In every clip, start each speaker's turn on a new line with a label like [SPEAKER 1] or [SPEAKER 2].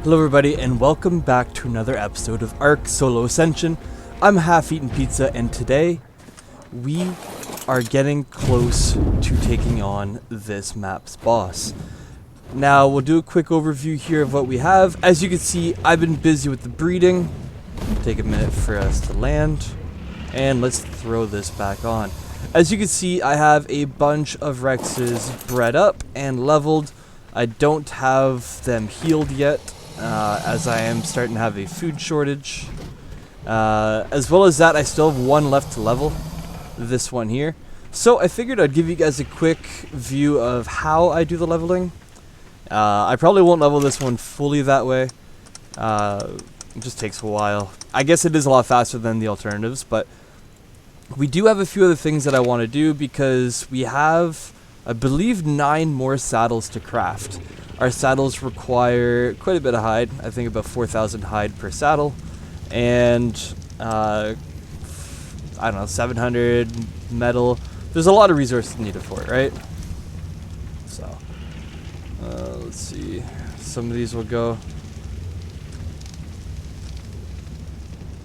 [SPEAKER 1] Hello everybody and welcome back to another episode of Ark Solo Ascension. I'm Half-Eaten Pizza and today we are getting close to taking on this map's boss. Now we'll do a quick overview here of what we have. As you can see, I've been busy with the breeding. Take a minute for us to land and let's throw this back on. As you can see, I have a bunch of Rexes bred up and leveled. I don't have them healed yet, as I am starting to have a food shortage. As well as that, I still have one left to level, this one here. So I figured I'd give you guys a quick view of how I do the leveling. I probably won't level this one fully that way. It just takes a while. I guess it is a lot faster than the alternatives, but we do have a few other things that I want to do because we have, I believe, 9 more saddles to craft. Our saddles require quite a bit of hide. I think about 4,000 hide per saddle. And, I don't know, 700 metal. There's a lot of resources needed for it, right? So, let's see. Some of these will go.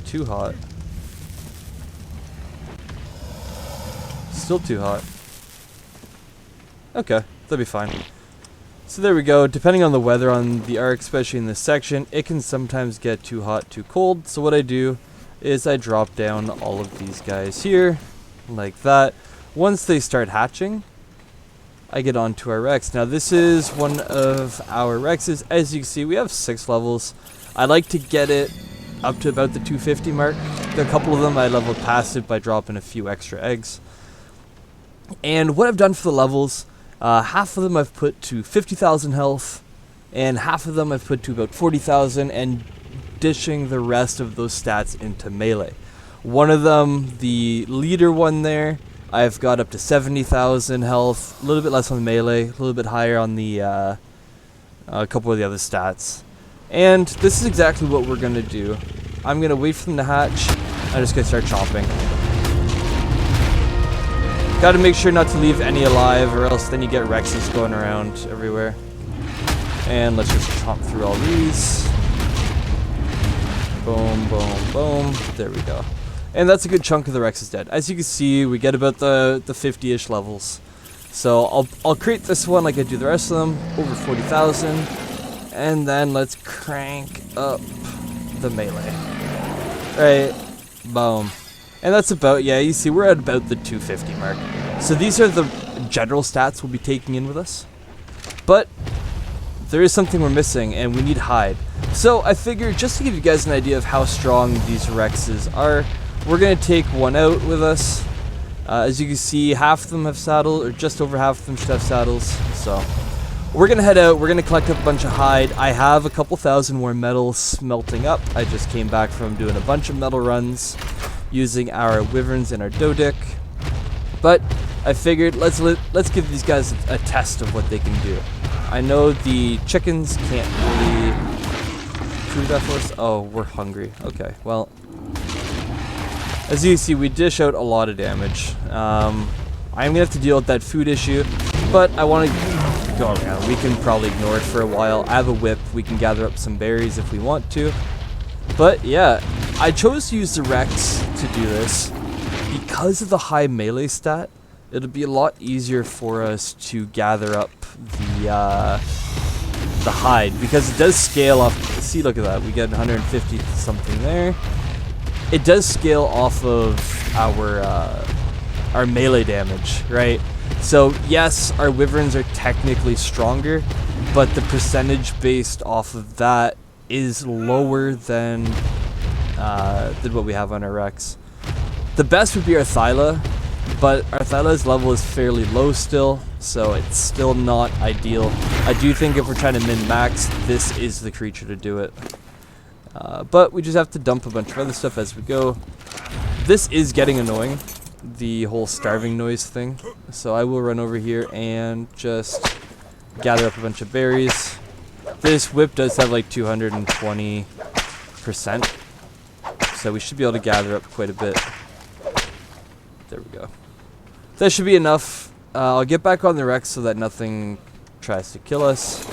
[SPEAKER 1] Too hot. Still too hot. Okay, that'll be fine. So there we go. Depending on the weather on the Ark, especially in this section, it can sometimes get too hot, too cold. So what I do is I drop down all of these guys here, like that. Once they start hatching, I get onto our Rex. Now this is one of our Rexes. As you can see, we have 6 levels. I like to get it up to about the 250 mark. A couple of them I leveled past it by dropping a few extra eggs. And what I've done for the levels, half of them I've put to 50,000 health, and half of them I've put to about 40,000, and dishing the rest of those stats into melee. One of them, the leader one there, I've got up to 70,000 health, a little bit less on the melee, a little bit higher on the a couple of the other stats. And this is exactly what we're going to do. I'm going to wait for them to hatch. I'm just going to start chopping. Got to make sure not to leave any alive, or else then you get Rexes going around everywhere. And let's just chomp through all these. Boom, boom, boom. There we go. And that's a good chunk of the Rexes dead. As you can see, we get about the 50-ish levels. So I'll create this one like I do the rest of them, over 40,000. And then let's crank up the melee. Right, boom. And that's about, yeah, you see, we're at about the 250 mark. So these are the general stats we'll be taking in with us. But there is something we're missing, and we need hide. So I figured, just to give you guys an idea of how strong these Rexes are, we're going to take one out with us. As you can see, half of them have saddles, or just over half of them should have saddles. So we're going to head out. We're going to collect up a bunch of hide. I have a couple thousand more metal smelting up. I just came back from doing a bunch of metal runs using our wyverns and our dodic. But I figured let's give these guys a test of what they can do. I know the chickens can't really prove that for us. Oh, we're hungry. Okay, well, as you see, we dish out a lot of damage. I'm gonna have to deal with that food issue, but I want to go around. We can probably ignore it for a while. I have a whip. We can gather up some berries if we want to. But yeah, I chose to use the Rex to do this because of the high melee stat. It'll be a lot easier for us to gather up the hide, because it does scale off. See, look at that. We get 150 something there. It does scale off of our melee damage, right? So yes, our wyverns are technically stronger, but the percentage based off of that is lower than what we have on our Rex. The best would be our Thyla, but our Thyla's level is fairly low still, so it's still not ideal. I do think if we're trying to min-max, this is the creature to do it. But we just have to dump a bunch of other stuff as we go. This is getting annoying, the whole starving noise thing. So I will run over here and just gather up a bunch of berries. This whip does have like 220%, so we should be able to gather up quite a bit. There we go. That should be enough. I'll get back on the Rex so that nothing tries to kill us.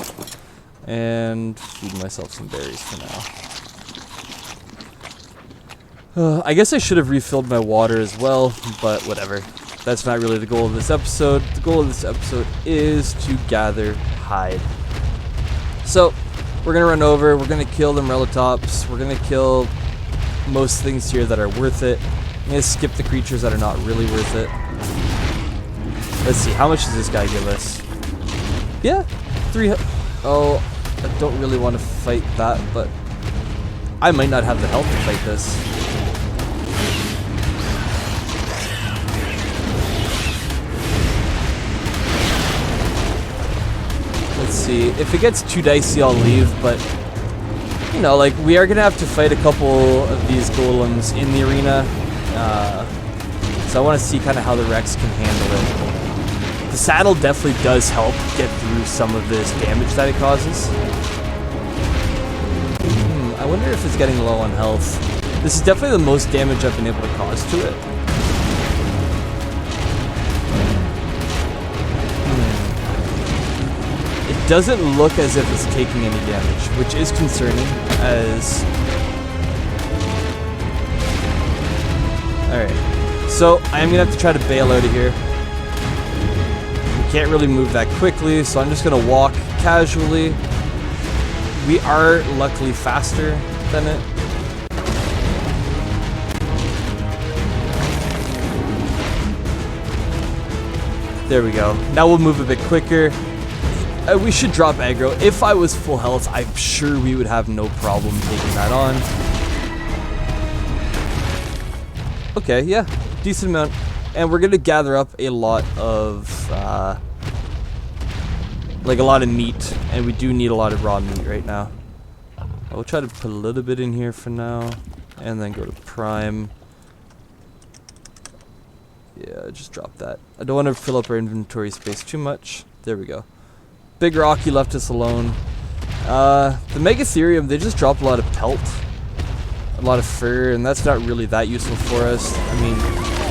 [SPEAKER 1] And feed myself some berries for now. I guess I should have refilled my water as well, but whatever. That's not really the goal of this episode. The goal of this episode is to gather hide. So, we're going to run over, we're going to kill the Relatops, we're going to kill most things here that are worth it. I'm going to skip the creatures that are not really worth it. Let's see, how much does this guy give us? Yeah, 300. Oh, I don't really want to fight that, but I might not have the health to fight this. Let's see, if it gets too dicey, I'll leave, but you know, like, we are going to have to fight a couple of these golems in the arena, so I want to see kind of how the Rex can handle it. The saddle definitely does help get through some of this damage that it causes. I wonder if it's getting low on health. This is definitely the most damage I've been able to cause to it. It doesn't look as if it's taking any damage, which is concerning, as... Alright, so I am going to have to try to bail out of here. Can't really move that quickly, so I'm just going to walk casually. We are luckily faster than it. There we go. Now we'll move a bit quicker. We should drop aggro. If I was full health, I'm sure we would have no problem taking that on. Okay, yeah, decent amount. And we're going to gather up a lot of, like a lot of meat. And we do need a lot of raw meat right now. I'll try to put a little bit in here for now. And then go to prime. Yeah, just drop that. I don't want to fill up our inventory space too much. There we go. Big Rocky left us alone. The Megatherium, they just drop a lot of pelt. A lot of fur, and that's not really that useful for us. I mean...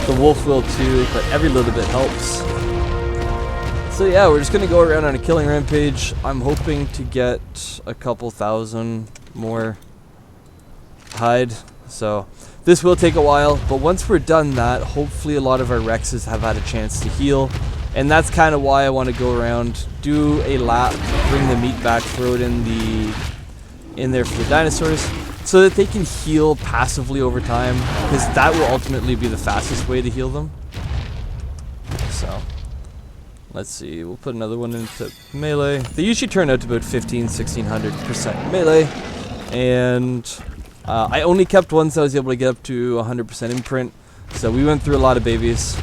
[SPEAKER 1] The wolf will too, but every little bit helps. So yeah, we're just going to go around on a killing rampage. I'm hoping to get a couple thousand more hide. So this will take a while, but once we're done that, hopefully a lot of our Rexes have had a chance to heal. And that's kind of why I want to go around, do a lap, bring the meat back, throw it in there for the dinosaurs, so that they can heal passively over time, because that will ultimately be the fastest way to heal them. So, let's see, we'll put another one into melee. They usually turn out to about 1600% melee, and I only kept one so I was able to get up to 100% imprint, so we went through a lot of babies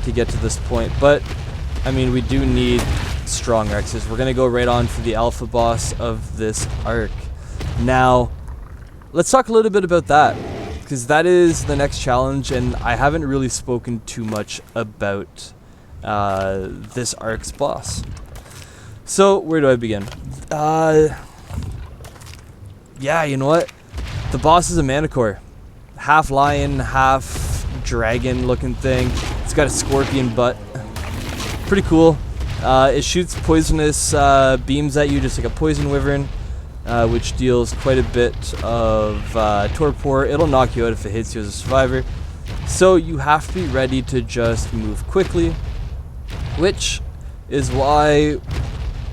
[SPEAKER 1] to get to this point, but, I mean, we do need strong Rexes. We're going to go right on for the alpha boss of this arc. Now, let's talk a little bit about that, because that is the next challenge, and I haven't really spoken too much about this arc's boss. So, where do I begin? Yeah, you know what? The boss is a Manticore. Half lion, half dragon looking thing. It's got a scorpion butt. Pretty cool. It shoots poisonous beams at you, just like a poison wyvern. Which deals quite a bit of torpor. It'll knock you out if it hits you as a survivor. So you have to be ready to just move quickly, which is why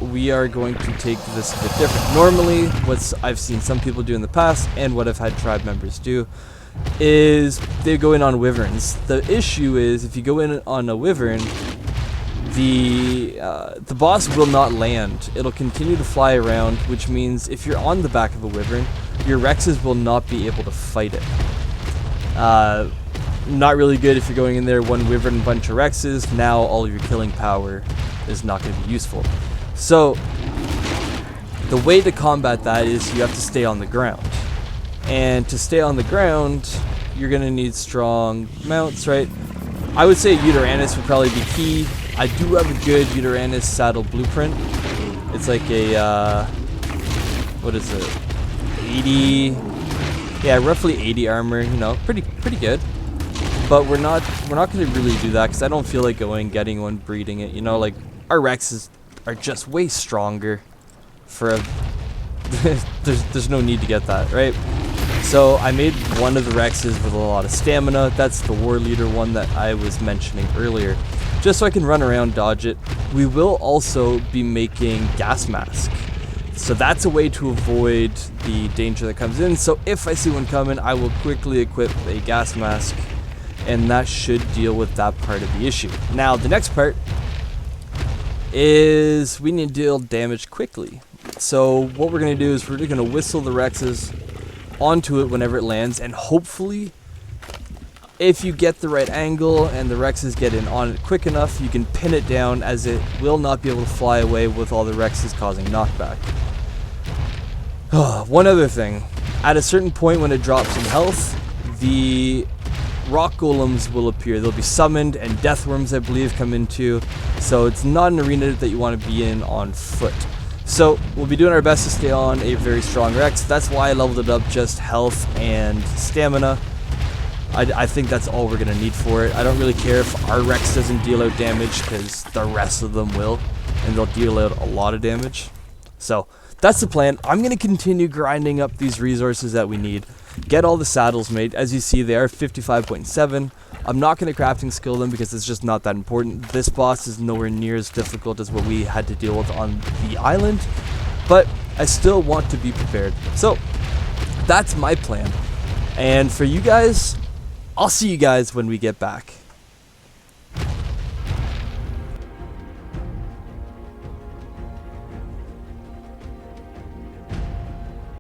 [SPEAKER 1] we are going to take this a bit different. Normally, what I've seen some people do in the past, and what I've had tribe members do, is they go in on wyverns. The issue is, if you go in on a wyvern, the boss will not land. It'll continue to fly around, which means if you're on the back of a wyvern, your Rexes will not be able to fight it. Not really good if you're going in there one wyvern, bunch of Rexes. Now all of your killing power is not going to be useful. So the way to combat that is you have to stay on the ground. And to stay on the ground, you're going to need strong mounts, right? I would say Uteranus would probably be key. I do have a good Uteranus saddle blueprint. It's like a, what is it? 80, yeah, roughly 80 armor, you know, pretty good. But we're not going to really do that, because I don't feel like going, getting one, breeding it, you know, like, our Rexes are just way stronger for a there's no need to get that, right? So I made one of the Rexes with a lot of stamina. That's the war leader one that I was mentioning earlier, just so I can run around, dodge it. We will also be making gas mask, so that's a way to avoid the danger that comes in. So if I see one coming, I will quickly equip a gas mask, and that should deal with that part of the issue. Now the next part is we need to deal damage quickly. So what we're going to do is we're going to whistle the Rexes onto it whenever it lands, and hopefully if you get the right angle and the Rexes get in on it quick enough, you can pin it down, as it will not be able to fly away with all the Rexes causing knockback. One other thing, at a certain point when it drops in health, the rock golems will appear. They'll be summoned, and death worms, I believe, come into, so it's not an arena that you want to be in on foot. So we'll be doing our best to stay on a very strong Rex. That's why I leveled it up just health and stamina. I think that's all we're going to need for it. I don't really care if our Rex doesn't deal out damage, because the rest of them will, and they'll deal out a lot of damage. So that's the plan. I'm going to continue grinding up these resources that we need. Get all the saddles made. As you see, they are 55.7. I'm not going to crafting skill them because it's just not that important. This boss is nowhere near as difficult as what we had to deal with on the island, but I still want to be prepared. So that's my plan. And for you guys, I'll see you guys when we get back.